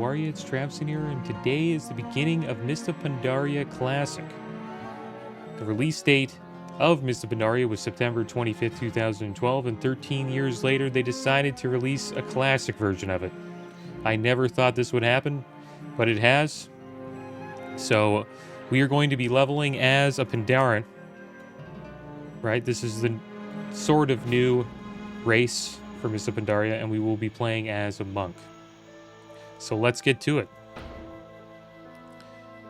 Waria, it's Traviseen here, and today is the beginning of MISTS of Pandaria Classic. The release date of MISTS of Pandaria was September 25th, 2012, and 13 years later they decided to release a classic version of it. I never thought this would happen, but it has. So we are going to be leveling as a Pandaren, right? This is the sort of new race for MISTS of Pandaria, and we will be playing as a monk. So let's get to it.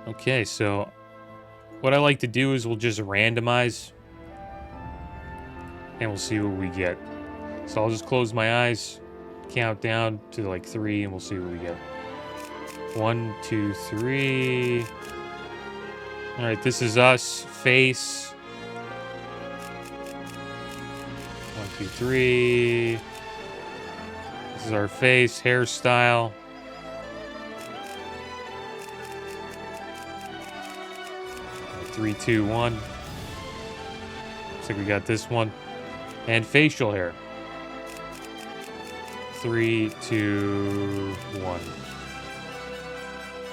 Okay, so what I like to do is we'll just randomize and we'll see what we get. So I'll just close my eyes, count down to like 3, and we'll see what we get. 1, 2, 3. All right, this is us. Face. 1, 2, 3. This is our face. Hairstyle. 3, 2, 1. Looks like we got this one. And facial hair. 3, 2, 1.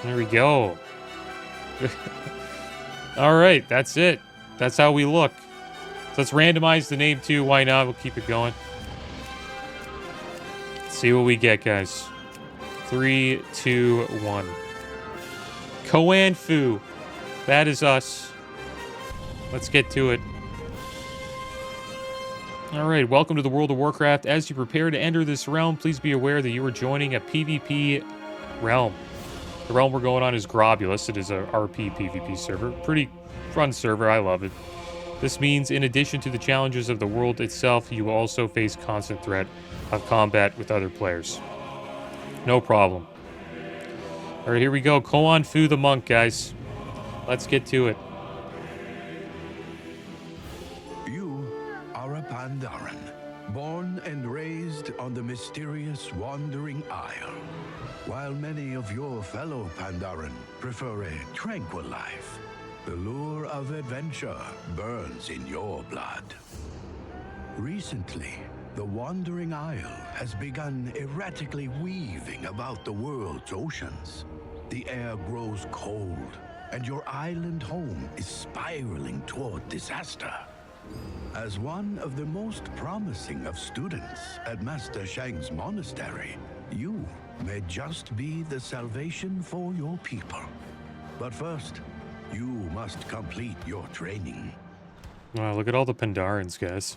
There we go. All right, that's it. That's how we look. So let's randomize the name too. Why not? We'll keep it going. Let's see what we get, guys. 3, 2, 1. Koan Fu. That is us. Let's get to it. Alright, welcome to the world of Warcraft. As you prepare to enter this realm, please be aware that you are joining a PvP realm. The realm we're going on is Grobbulus. It is a RP PvP server. Pretty fun server, I love it. This means in addition to the challenges of the world itself, you will also face constant threat of combat with other players. No problem. Alright, here we go. Koan Fu the monk, guys. Let's get to it. Pandaren, born and raised on the mysterious Wandering Isle. While many of your fellow Pandaren prefer a tranquil life, the lure of adventure burns in your blood. Recently, the Wandering Isle has begun erratically weaving about the world's oceans. The air grows cold, and your island home is spiraling toward disaster. As one of the most promising of students at Master Shang's monastery, you may just be the salvation for your people. But first, you must complete your training. Wow, look at all the Pandarens, guys.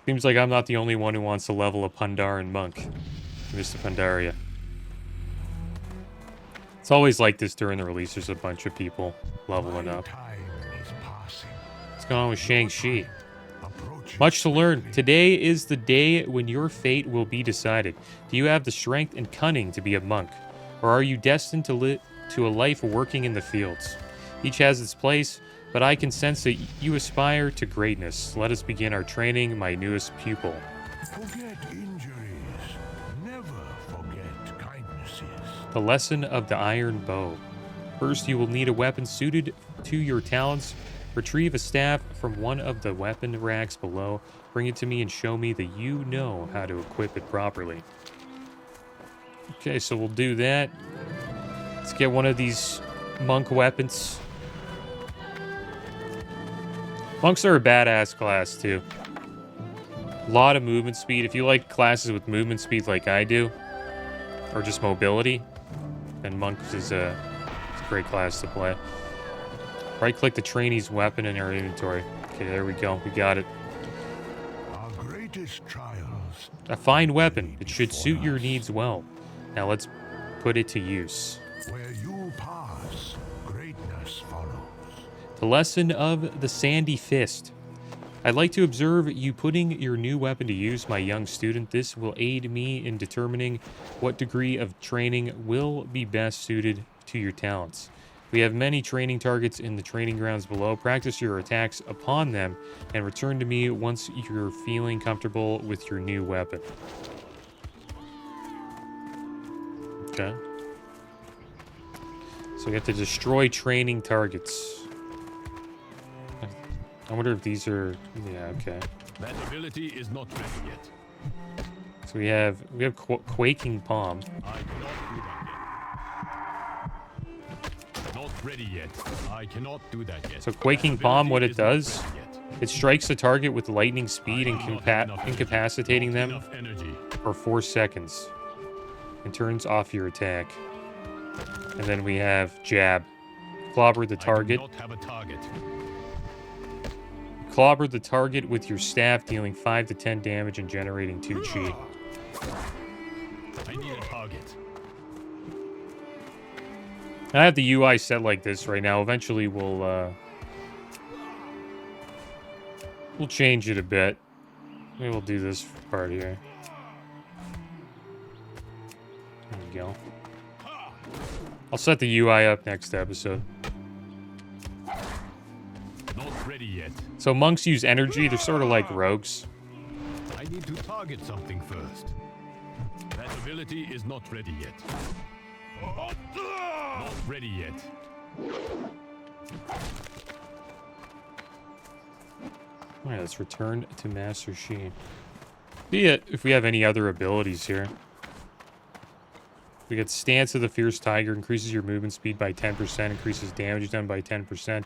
Seems like I'm not the only one who wants to level a Pandaren monk. MISTS of Pandaria. It's always like this during the release. There's a bunch of people leveling up. What's going on with Shang-Chi? Much to learn. Today is the day when your fate will be decided. Do you have the strength and cunning to be a monk? Or are you destined to a life working in the fields? Each has its place, but I can sense that you aspire to greatness. Let us begin our training, my newest pupil. Forget injuries. Never forget kindnesses. The lesson of the iron bow. First, you will need a weapon suited to your talents. Retrieve a staff from one of the weapon racks below. Bring it to me and show me that you know how to equip it properly. Okay, so we'll do that. Let's get one of these monk weapons. Monks are a badass class, too. A lot of movement speed. If you like classes with movement speed like I do, or just mobility, then monks is a great class to play. Right-click the trainee's weapon in our inventory. Okay, there we go. We got it. Our greatest trials. A fine weapon. It should suit your needs well. Now let's put it to use. Where you pass, greatness follows. The lesson of the Sandy Fist. I'd like to observe you putting your new weapon to use, my young student. This will aid me in determining what degree of training will be best suited to your talents. We have many training targets in the training grounds below. Practice your attacks upon them and return to me once you're feeling comfortable with your new weapon. Okay. So we have to destroy training targets. I wonder if these are... Yeah, okay. That ability is not ready yet. So we have Quaking Palm. I cannot do that ready yet. I cannot do that yet. So Quaking Palm, what it does, Ability is not ready yet. it strikes the target with lightning speed and I do not have enough energy. incapacitating Not them enough energy. for 4 seconds. And turns off your attack. And then we have Jab. Clobber the target. I do not have a target. Clobber the target with your staff, dealing 5 to 10 damage and generating 2 chi. I need a target. I have the UI set like this right now. Eventually we'll change it a bit. Maybe we'll do this part here. There we go. I'll set the UI up next episode. Not ready yet. So monks use energy. They're sort of like rogues. I need to target something first. That ability is not ready yet. Not ready yet. Alright, let's return to Master Shi. See it if we have any other abilities here. We got Stance of the Fierce Tiger, increases your movement speed by 10%, increases damage done by 10%,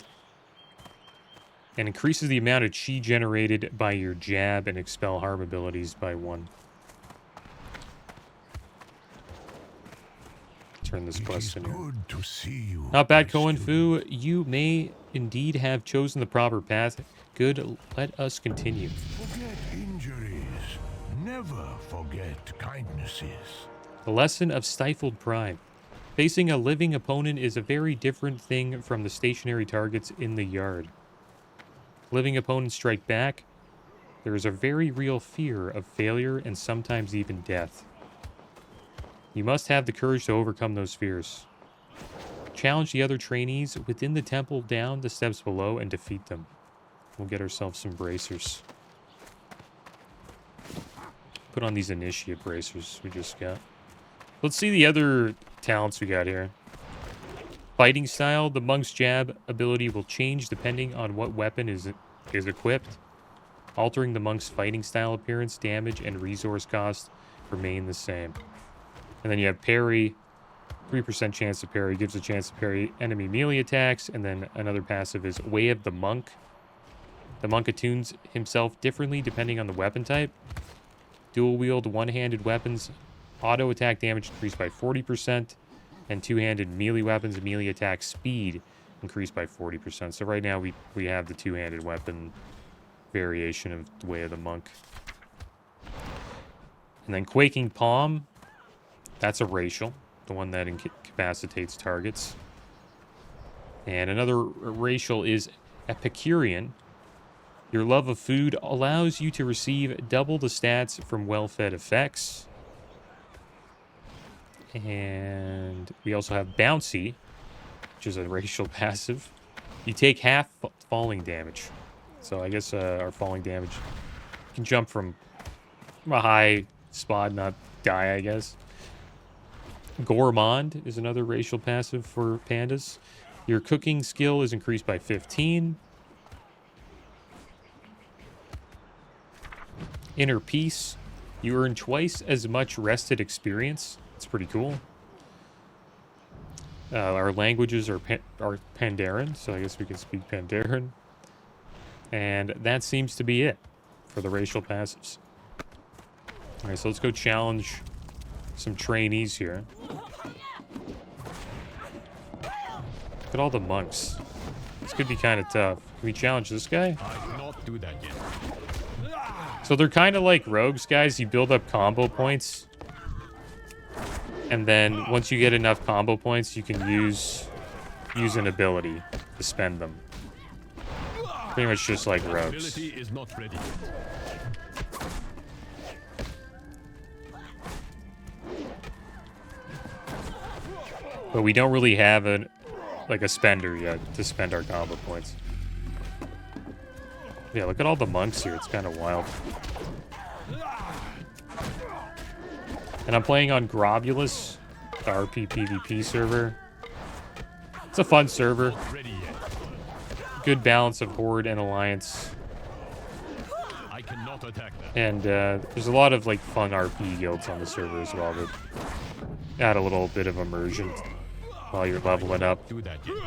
and increases the amount of chi generated by your jab and expel harm abilities by 1. Turn this quest in here. Good to see you. Not bad, my Koen student. Fu. You may indeed have chosen the proper path. Good, let us continue. Forget injuries. Never forget kindnesses. The lesson of stifled pride. Facing a living opponent is a very different thing from the stationary targets in the yard. Living opponents strike back. There is a very real fear of failure and sometimes even death. You must have the courage to overcome those fears. Challenge the other trainees within the temple down the steps below and defeat them. We'll get ourselves some bracers. Put on these initiate bracers we just got. Let's see the other talents we got here. Fighting style. The monk's jab ability will change depending on what weapon is equipped. Altering the monk's fighting style appearance, damage, and resource cost remain the same. And then you have parry. 3% chance to parry. Gives a chance to parry enemy melee attacks. And then another passive is Way of the Monk. The monk attunes himself differently depending on the weapon type. Dual wield one-handed weapons. Auto attack damage increased by 40%, and two-handed melee weapons melee attack speed increased by 40%. So right now we have the two-handed weapon variation of the Way of the Monk. And then Quaking Palm, that's a racial, the one that incapacitates targets. And another racial is Epicurean. Your love of food allows you to receive double the stats from well-fed effects. And we also have Bouncy, which is a racial passive. You take half falling damage. So I guess our falling damage can jump from a high spot, not die, I guess. Gourmand is another racial passive for pandas. Your cooking skill is increased by 15. Inner Peace. You earn twice as much rested experience. It's pretty cool. Our languages are Pandaren, so I guess we can speak Pandaren. And that seems to be it for the racial passives. Alright, so let's go challenge some trainees here. Look at all the monks. This could be kind of tough. Can we challenge this guy? I cannot do that yet. So they're kind of like rogues, guys. You build up combo points. And then once you get enough combo points, you can use an ability to spend them. Pretty much just like rogues. Ability is not ready yet. But we don't really have a spender yet to spend our combo points. Yeah, look at all the monks here. It's kind of wild. And I'm playing on Grobbulus, the RP PvP server. It's a fun server. Ready yet. Good balance of Horde and Alliance. I cannot attack that. And there's a lot of like fun RP guilds on the server as well that add a little bit of immersion. while you're leveling up. Do that yet.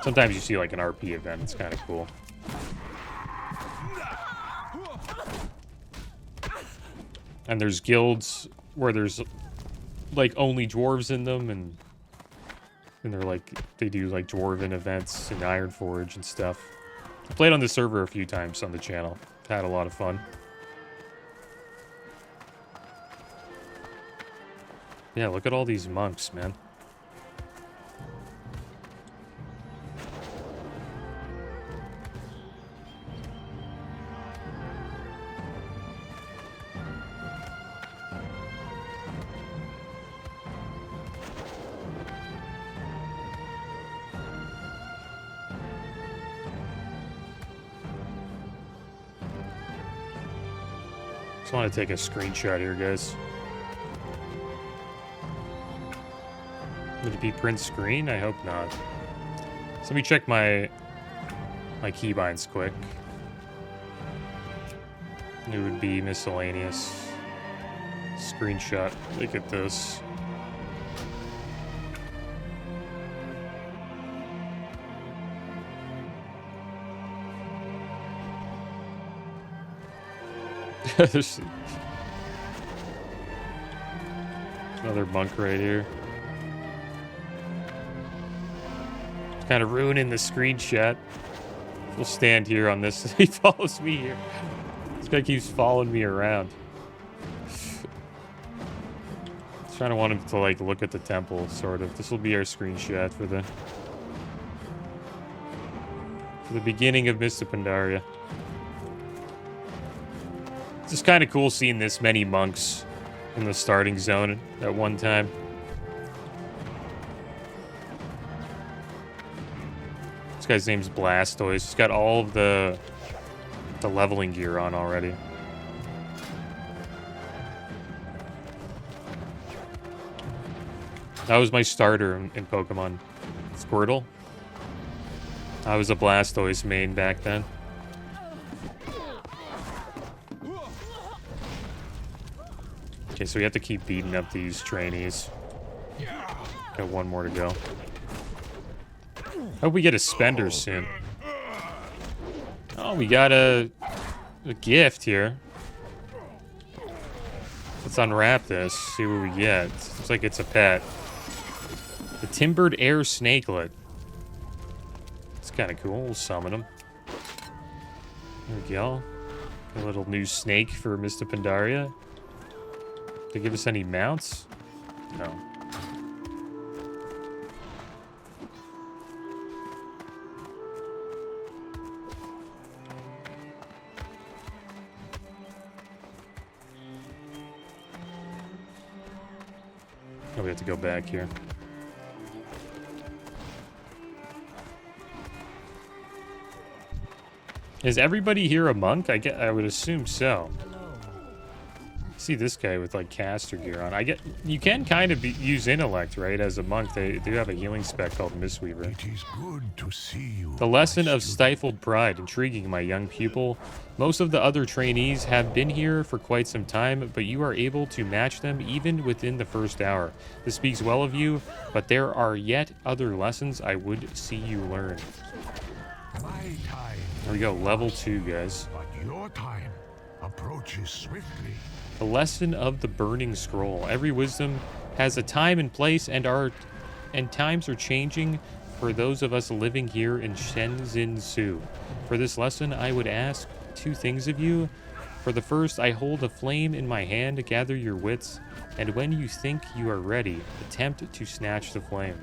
Sometimes you see like an RP event. It's kind of cool. And there's guilds where there's like only dwarves in them, and they're like, they do like dwarven events in Ironforge and stuff. I played on the server a few times on the channel. Had a lot of fun. Yeah, look at all these monks, man. Just want to take a screenshot here, guys. Would it be print screen? I hope not. So let me check my keybinds quick. It would be miscellaneous. Screenshot. Look at this. There's another monk right here. It's kind of ruining the screenshot. We'll stand here on this. He follows me here. This guy keeps following me around. Trying to want him to like look at the temple, sort of. This will be our screenshot for the beginning of Mists of Pandaria. It's just kind of cool seeing this many monks in the starting zone at one time. This guy's name's Blastoise. He's got all of the leveling gear on already. That was my starter in Pokemon. Squirtle. I was a Blastoise main back then. Okay, so we have to keep beating up these trainees. Got one more to go. Hope we get a spender soon. Oh, we got a gift here. Let's unwrap this, see what we get. Looks like it's a pet. The Timbered Air Snakelet. It's kind of cool. We'll summon him. There we go. A little new snake for Mists of Pandaria. They give us any mounts? No. Oh, we have to go back here. Is everybody here a monk? I would assume so. See this guy with like caster gear on. You can kind of use intellect, right? As a monk, they do have a healing spec called Mistweaver. It is good to see you. The lesson of stifled pride, intriguing, my young pupil. Most of the other trainees have been here for quite some time, but you are able to match them even within the first hour. This speaks well of you, but there are yet other lessons I would see you learn. My time. There we go, level 2, guys. But your time approaches swiftly. The lesson of the burning scroll. Every wisdom has a time and place, and times are changing for those of us living here in Shenzhen-Su. For this lesson, I would ask 2 things of you. For the first, I hold a flame in my hand, gather your wits, and when you think you are ready, attempt to snatch the flame.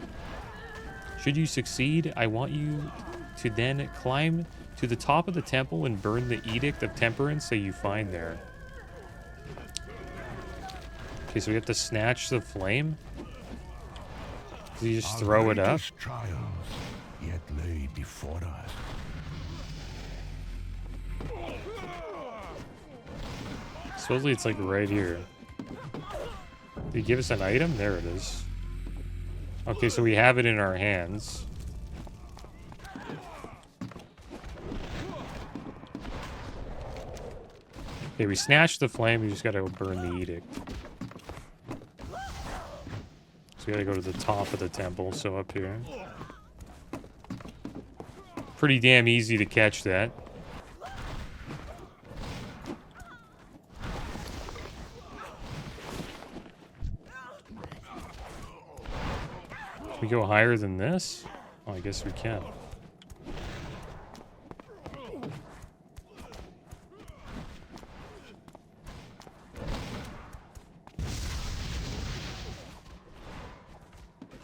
Should you succeed, I want you to then climb to the top of the temple and burn the Edict of Temperance that you find there. Okay, so we have to snatch the flame? Do you just throw it up? Trials yet lay before us. Supposedly it's like right here. Did he give us an item? There it is. Okay, so we have it in our hands. Okay, we snatched the flame. We just gotta go burn the edict. So we gotta go to the top of the temple, so up here. Pretty damn easy to catch that. Can we go higher than this? Oh, I guess we can.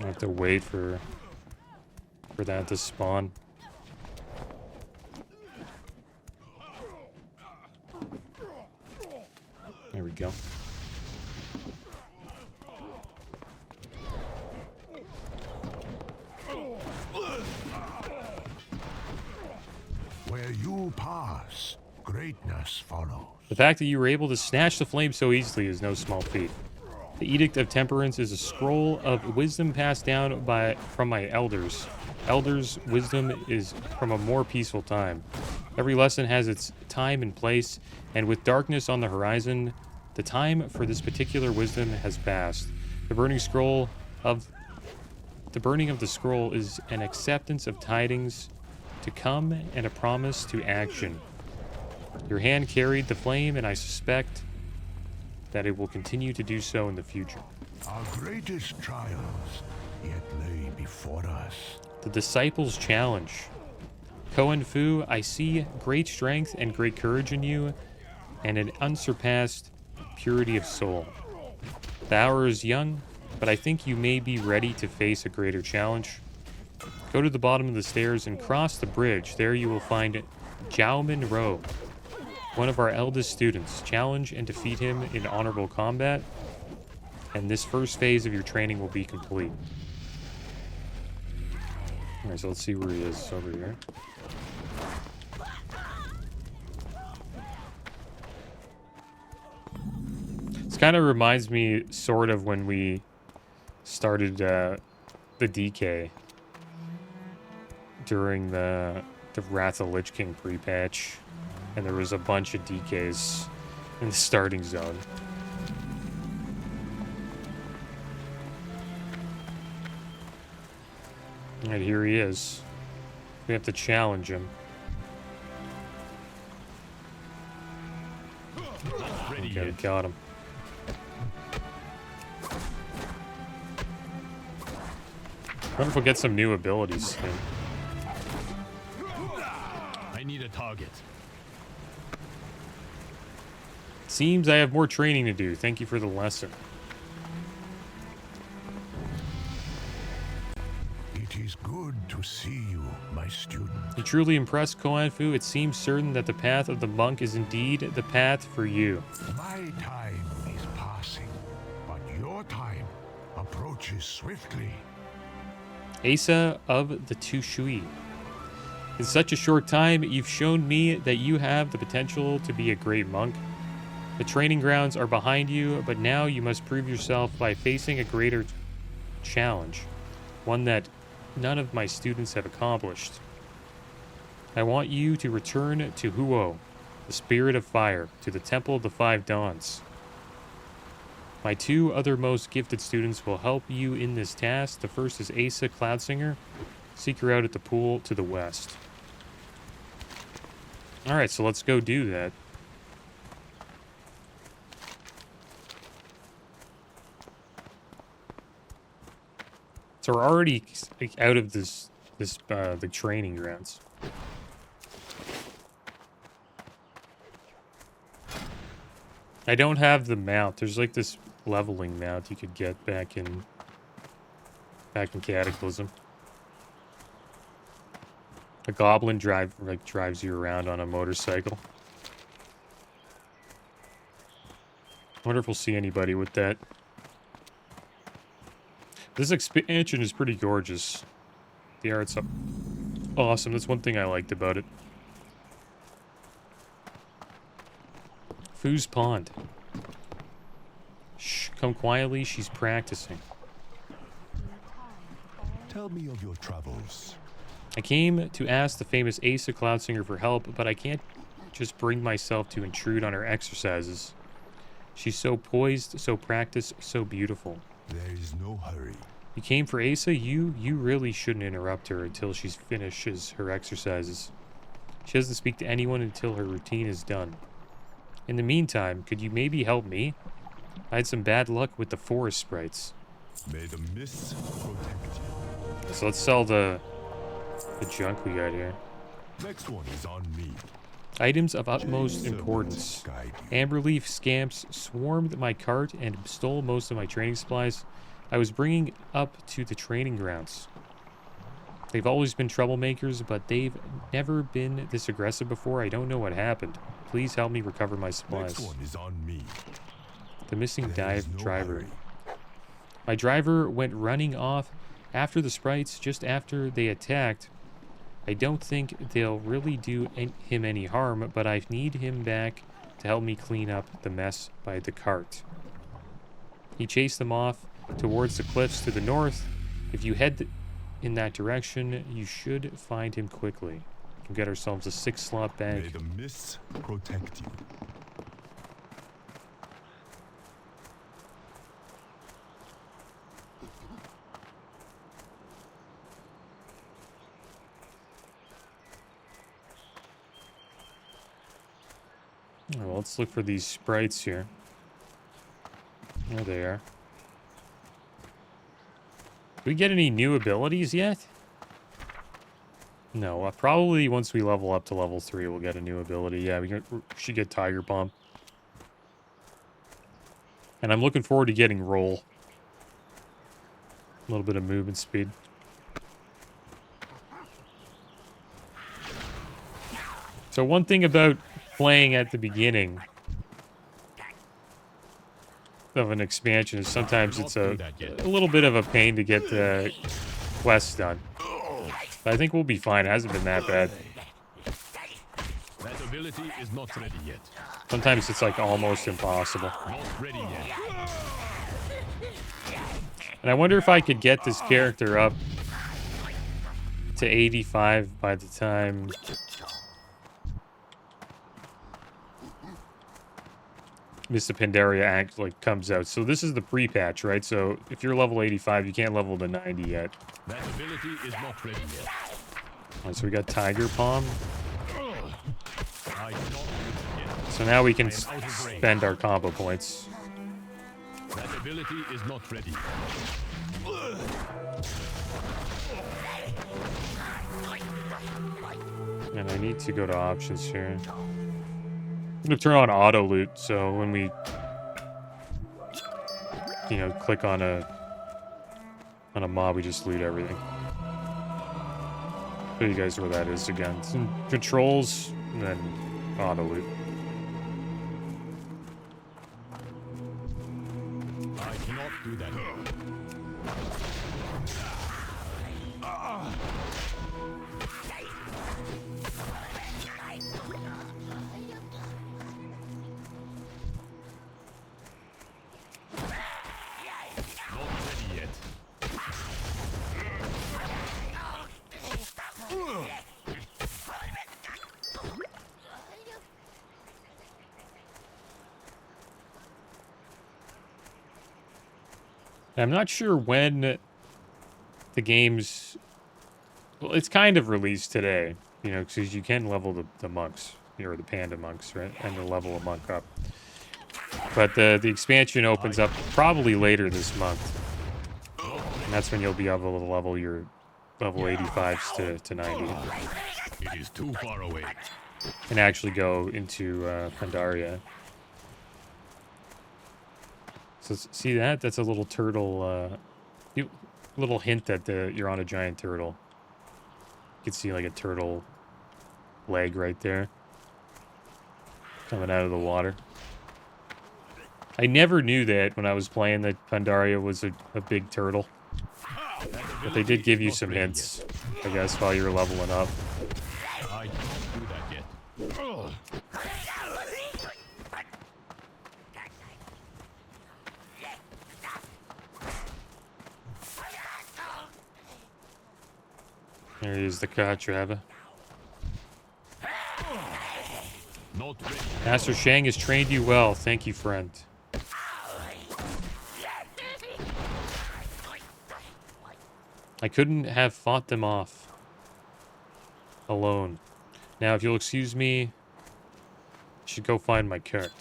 I have to wait for that to spawn. There we go. Where you pass, greatness follows. The fact that you were able to snatch the flame so easily is no small feat. The Edict of Temperance is a scroll of wisdom passed down from my elders. Elders' wisdom is from a more peaceful time. Every lesson has its time and place, and with darkness on the horizon, the time for this particular wisdom has passed. The burning of the scroll is an acceptance of tidings to come and a promise to action. Your hand carried the flame, and I suspect that it will continue to do so in the future. Our greatest trials yet lay before us. The Disciples' Challenge. Koan Fu, I see great strength and great courage in you, and an unsurpassed purity of soul. The hour is young, but I think you may be ready to face a greater challenge. Go to the bottom of the stairs and cross the bridge. There you will find Jiaomin Ro, one of our eldest students. Challenge and defeat him in honorable combat, and this first phase of your training will be complete. Alright, so let's see where he is over here. This kind of reminds me sort of when we started the DK during the Wrath of Lich King pre-patch, and there was a bunch of DKs in the starting zone. Alright, here he is. We have to challenge him. Okay, we got him. I wonder if we'll get some new abilities soon. I need a target. Seems I have more training to do. Thank you for the lesson. It is good to see you, my student. You truly impressed, Koan Fu. It seems certain that the path of the monk is indeed the path for you. My time is passing, but your time approaches swiftly. Asa of the Tu Shui. In such a short time, you've shown me that you have the potential to be a great monk. The training grounds are behind you, but now you must prove yourself by facing a greater challenge, one that none of my students have accomplished. I want you to return to Huo, the Spirit of Fire, to the Temple of the Five Dawns. My two other most gifted students will help you in this task. The first is Asa Cloudsinger. Seek her out at the pool to the west. Alright, so let's go do that. So we're already out of the training grounds. I don't have the mount. There's like this leveling mount you could get back in Cataclysm. A goblin drives you around on a motorcycle. I wonder if we'll see anybody with that. This expansion is pretty gorgeous. The art's awesome. That's one thing I liked about it. Fu's Pond. Shh, come quietly. She's practicing. Tell me of your travels. I came to ask the famous Asa Cloudsinger for help, but I can't just bring myself to intrude on her exercises. She's so poised, so practiced, so beautiful. There is no hurry. You came for Asa? You really shouldn't interrupt her until she finishes her exercises. She doesn't speak to anyone until her routine is done. In the meantime, could you maybe help me? I had some bad luck with the forest sprites. May the mists protect you. So let's sell the junk we got here. Next one is on me. Items of utmost importance. Amberleaf scamps swarmed my cart and stole most of my training supplies. I was bringing up to the training grounds. They've always been troublemakers, but they've never been this aggressive before. I don't know what happened. Please help me recover my supplies. Next one is on me. The missing driver. Hurry. My driver went running off after the sprites just after they attacked. I don't think they'll really do him any harm, but I need him back to help me clean up the mess by the cart. He chased them off towards the cliffs to the north. If you head in that direction, you should find him quickly. We can get ourselves a 6-slot bag. May the mists protect you. Well, let's look for these sprites here. There they are. Do we get any new abilities yet? No, probably once we level up to level 3, we'll get a new ability. Yeah, we should get Tiger Pump. And I'm looking forward to getting Roll. A little bit of movement speed. So one thing about playing at the beginning of an expansion is sometimes it's a little bit of a pain to get the quests done. But I think we'll be fine. It hasn't been that bad. That ability is not ready yet. Sometimes it's like almost impossible. Not ready yet. And I wonder if I could get this character up to 85 by the time Mr. Pandaria actually comes out. So this is the pre-patch, right? So if you're level 85, you can't level to 90 yet. That ability is not ready yet. Alright, so we got Tiger Palm. I cannot use it yet. So now we can I am out of range. spend our combo points. That ability is not ready. And I need to go to options here. I'm gonna turn on auto loot, so when we, you know, click on a mob, we just loot everything. Show you guys where that is again. Some controls, and then auto loot. I cannot do that. Not ready yet. I'm not sure when the game's... Well, it's kind of released today, you know, because you can level the monks, or the panda monks, right? And to level a monk up. But the expansion opens up probably later this month. And that's when you'll be able to level your level 85s to 90. It is too far away. And actually go into Pandaria. So see that? That's a little turtle, little hint that you're on a giant turtle. You can see like a turtle leg right there. Coming out of the water. I never knew that when I was playing that Pandaria was a big turtle. But they did give you some hints, I guess, while you were leveling up. I cannot do that yet. There is the Katrava. not ready. Master Shang has trained you well. Thank you, friend. I couldn't have fought them off alone. Now, if you'll excuse me, I should go find my cart.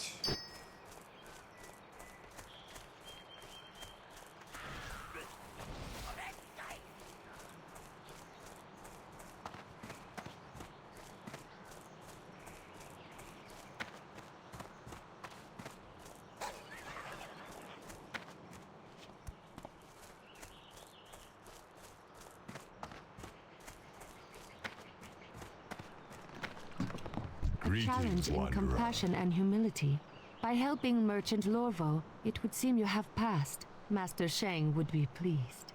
Challenge in compassion and humility. By helping Merchant Lorvo, it would seem you have passed. Master Shang would be pleased.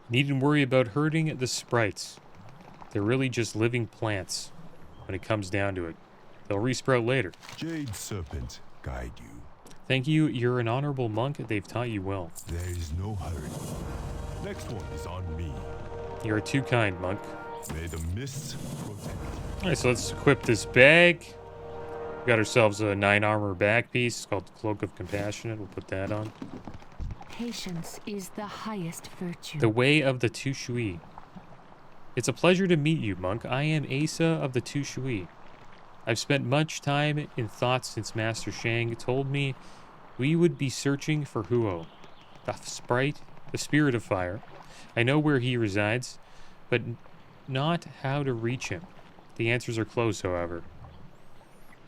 Needn't worry about hurting the sprites. They're really just living plants when it comes down to it. They'll resprout later. Jade Serpent guide you. Thank you. You're an honorable monk. They've taught you well. There is no hurry. Next one is on me. You're too kind, monk. May the mists protect. Alright, so let's equip this bag. We got ourselves a 9 armor back piece. It's called the Cloak of Compassionate. We'll put that on. Patience is the highest virtue. The Way of the Tu Shui. It's a pleasure to meet you, monk. I am Asa of the Tu Shui. I've spent much time in thought since Master Shang told me we would be searching for Huo, the sprite, the spirit of fire. I know where he resides, but not how to reach him. The answers are close, however.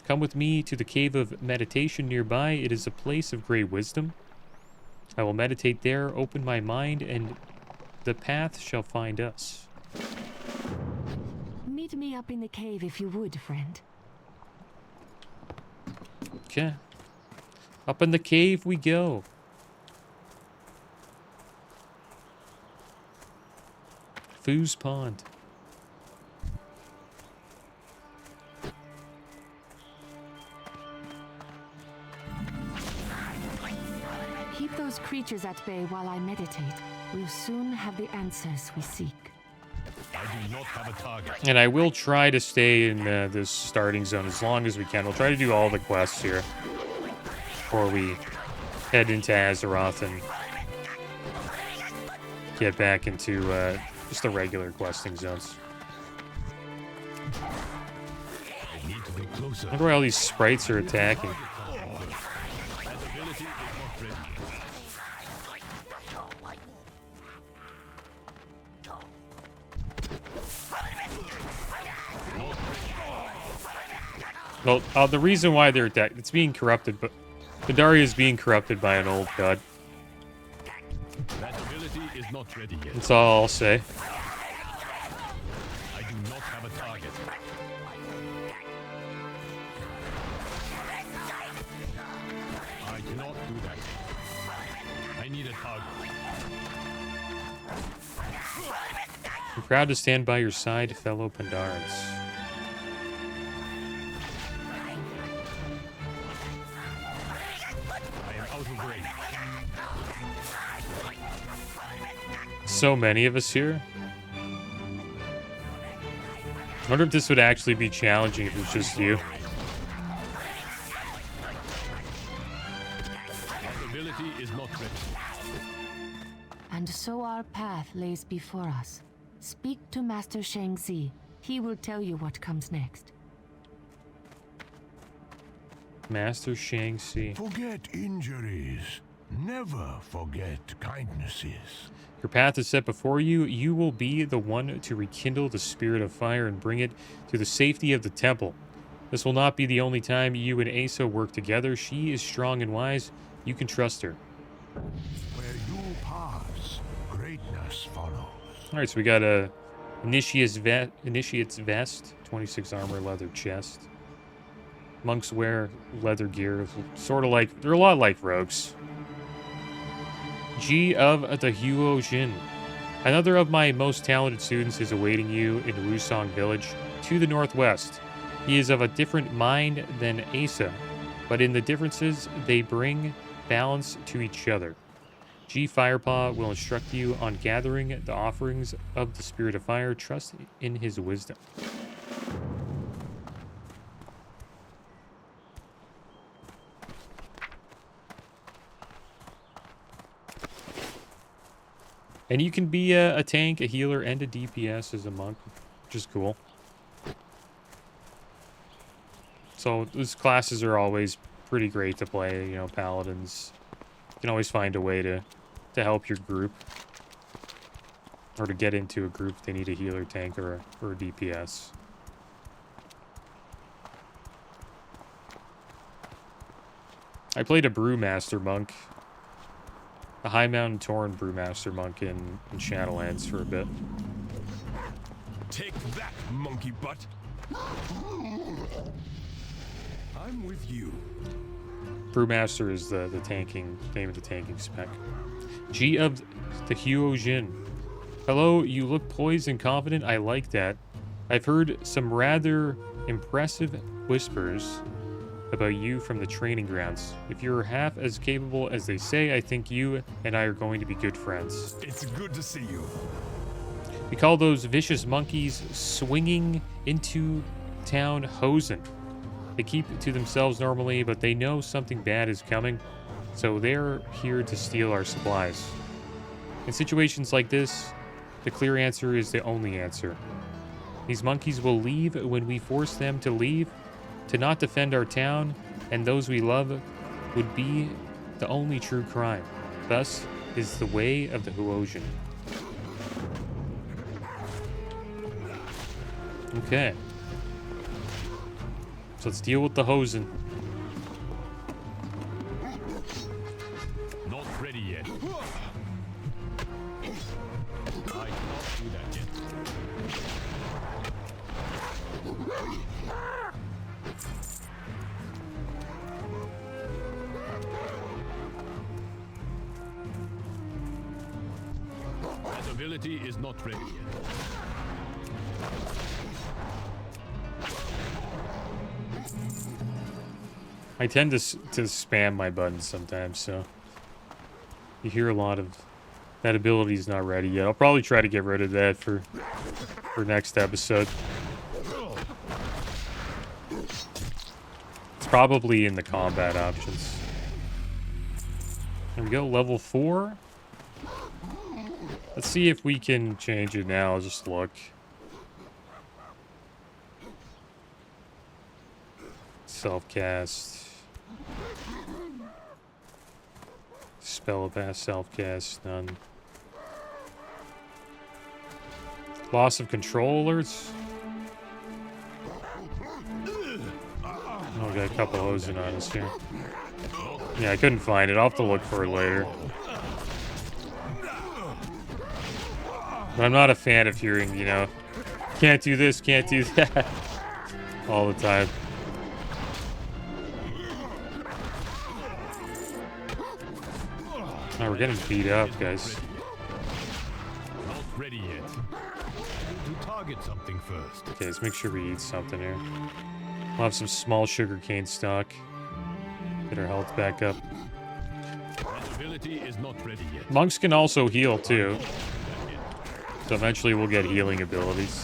Come with me to the cave of meditation nearby. It is a place of great wisdom. I will meditate there, open my mind, and the path shall find us. Meet me up in the cave if you would, friend. Okay. Up in the cave we go. Foo's Pond. Keep those creatures at bay while I meditate. We'll soon have the answers we seek. I do not have a target. And I will try to stay in this starting zone as long as we can. We'll try to do all the quests here before we head into Azeroth and get back into just the regular questing zones. I need to be closer. I wonder why all these sprites are attacking. That ability is not ready. Well, the reason why they're attacking, it's being corrupted, but Pandaria is being corrupted by an old god. That ability is not ready yet. That's all I'll say. I do not have a target. I cannot do that. I need a target. I'm proud to stand by your side, fellow Pandarans. I am out of range. So many of us here. I wonder if this would actually be challenging if it's just you. That ability is not ready. And so our path lays before us. Speak to Master Shang Zi. He will tell you what comes next. Master Shang Zi. Forget injuries. Never forget kindnesses. Your path is set before you. You will be the one to rekindle the spirit of fire and bring it to the safety of the temple. This will not be the only time you and Asa work together. She is strong and wise. You can trust her. Where you pass, greatness follows. Alright, so we got a Initiate's vest, 26 armor, leather chest. Monks wear leather gear, sort of like, they're a lot like rogues. G of the Huo Jin. Another of my most talented students is awaiting you in Wusong Village to the northwest. He is of a different mind than Asa, but in the differences, they bring balance to each other. G Firepaw will instruct you on gathering the offerings of the Spirit of Fire. Trust in his wisdom. And you can be a tank, a healer, and a DPS as a monk, which is cool. So those classes are always pretty great to play, you know, paladins. You can always find a way to help your group. Or to get into a group if they need a healer, tank, or a DPS. I played a Brewmaster monk. A High Mountain Torn Brewmaster monk in Shadowlands for a bit. Take that, monkey butt. I'm with you. Brewmaster is the tanking name of the tanking spec. G of the Hyojin. Hello, you look poised and confident. I like that. I've heard some rather impressive whispers about you from the training grounds. If you're half as capable as they say, I think you and I are going to be good friends. It's good to see you. We call those vicious monkeys swinging into town hosen. They keep to themselves normally, but they know something bad is coming, so they're here to steal our supplies. In situations like this, the clear answer is the only answer. These monkeys will leave when we force them to leave. To not defend our town and those we love would be the only true crime. Thus is the way of the Huojin. Okay. So let's deal with the Hosen. Not ready yet. I can't do that yet. That ability is not ready yet. I tend to spam my buttons sometimes, so you hear a lot of that ability is not ready yet. I'll probably try to get rid of that for next episode. It's probably in the combat options. There we go, level 4. Let's see if we can change it now. I'll just look. Self-cast. Spell pass, self-cast, none. Loss of control alerts. Oh, we got a couple of those in on us here. Yeah, I couldn't find it. I'll have to look for it later. But I'm not a fan of hearing, you know, can't do this, can't do that all the time. Oh, we're getting beat up, guys. Not ready yet. To target something first. Okay, let's make sure we eat something here. We'll have some small sugarcane stock. Get our health back up. That ability is not ready yet. Monks can also heal, too. So eventually we'll get healing abilities.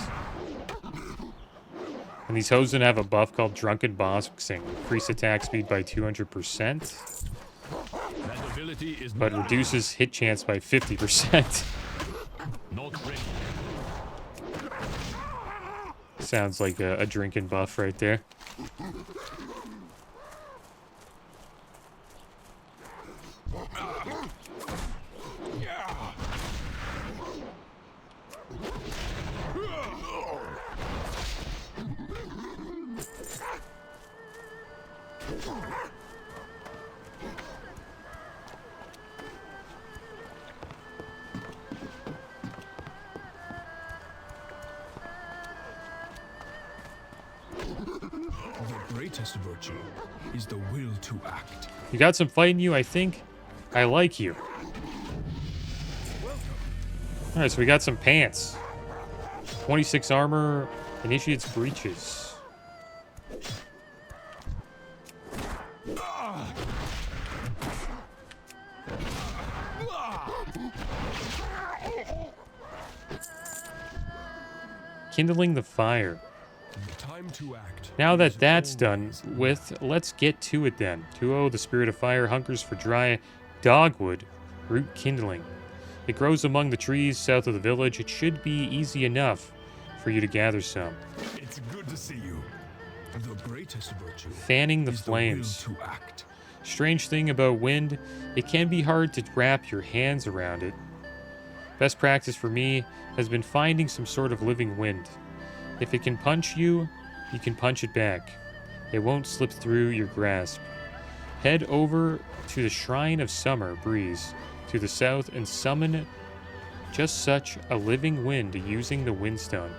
And these Hosen have a buff called Drunken Boxing. Increase attack speed by 200%. That ability is But not reduces hit chance by 50%. not ready. Sounds like a drinking buff right there. The greatest virtue is the will to act. You got some fight in you, I think. I like you. Alright, so we got some pants. 26 armor, initiates breaches. Kindling the fire. Time to act. Now that that's done with, let's get to it then. 2-0, the spirit of fire hunkers for dry dogwood root kindling. It grows among the trees south of the village. It should be easy enough for you to gather some. It's good to see you. The greatest virtue Fanning the is flames. the will to act. Strange thing about wind, it can be hard to wrap your hands around it. Best practice for me has been finding some sort of living wind. If it can punch you, you can punch it back. It won't slip through your grasp. Head over to the Shrine of Summer Breeze to the south and summon just such a living wind using the windstone.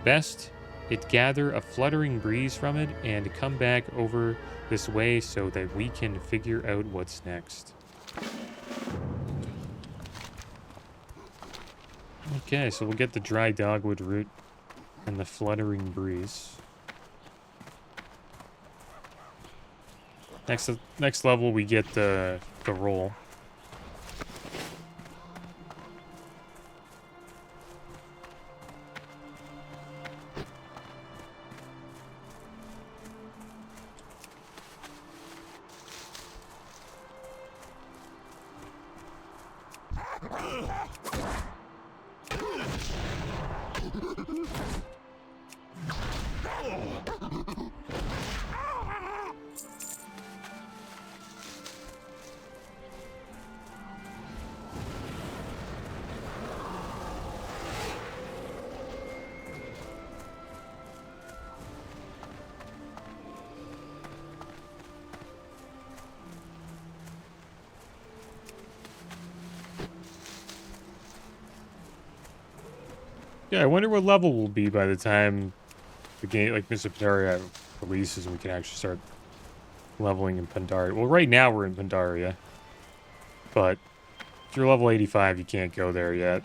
Best it gather a fluttering breeze from it and come back over this way so that we can figure out what's next. Okay, so we'll get the dry dogwood root and the fluttering breeze. Next level we get the roll. Yeah, I wonder what level we'll be by the time the game, like Mists of Pandaria, releases and we can actually start leveling in Pandaria. Well, right now we're in Pandaria, but if you're level 85, you can't go there yet.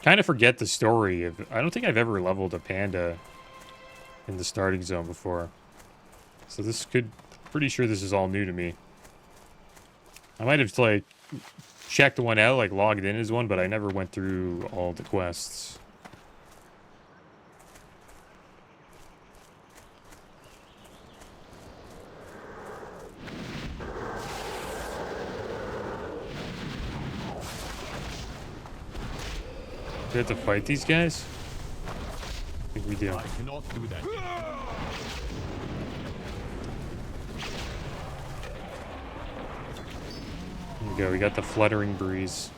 Kind of forget the story of. I don't think I've ever leveled a panda in the starting zone before, so this could. Pretty sure this is all new to me. I might have like checked one out, like logged in as one, but I never went through all the quests. Do we have to fight these guys? I think we do. I cannot do that. There we go, we got the fluttering breeze.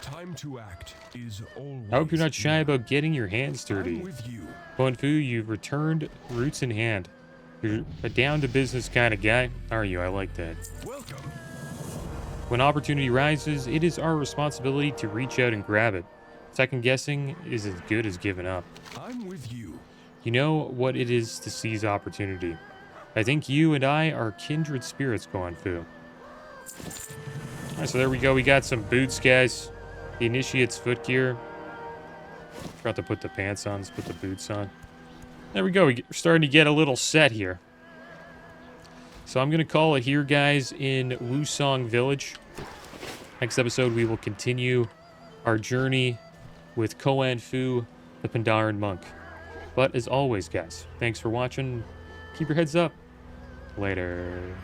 Time to act is always. I hope you're not shy about getting your hands dirty. I'm with you. Fu, you've returned roots in hand. You're a down-to-business kind of guy, aren't you? I like that. Welcome. When opportunity rises, it is our responsibility to reach out and grab it. Second guessing is as good as giving up. I'm with you. You know what it is to seize opportunity. I think you and I are kindred spirits, Fu. Alright, so there we go. We got some boots, guys. The Initiate's footgear. Forgot to put the pants on. Let's put the boots on. There we go. We're starting to get a little set here. So I'm going to call it here, guys, in Wusong Village. Next episode, we will continue our journey with Fu, the Pandaren monk. But as always, guys, thanks for watching. Keep your heads up. Later.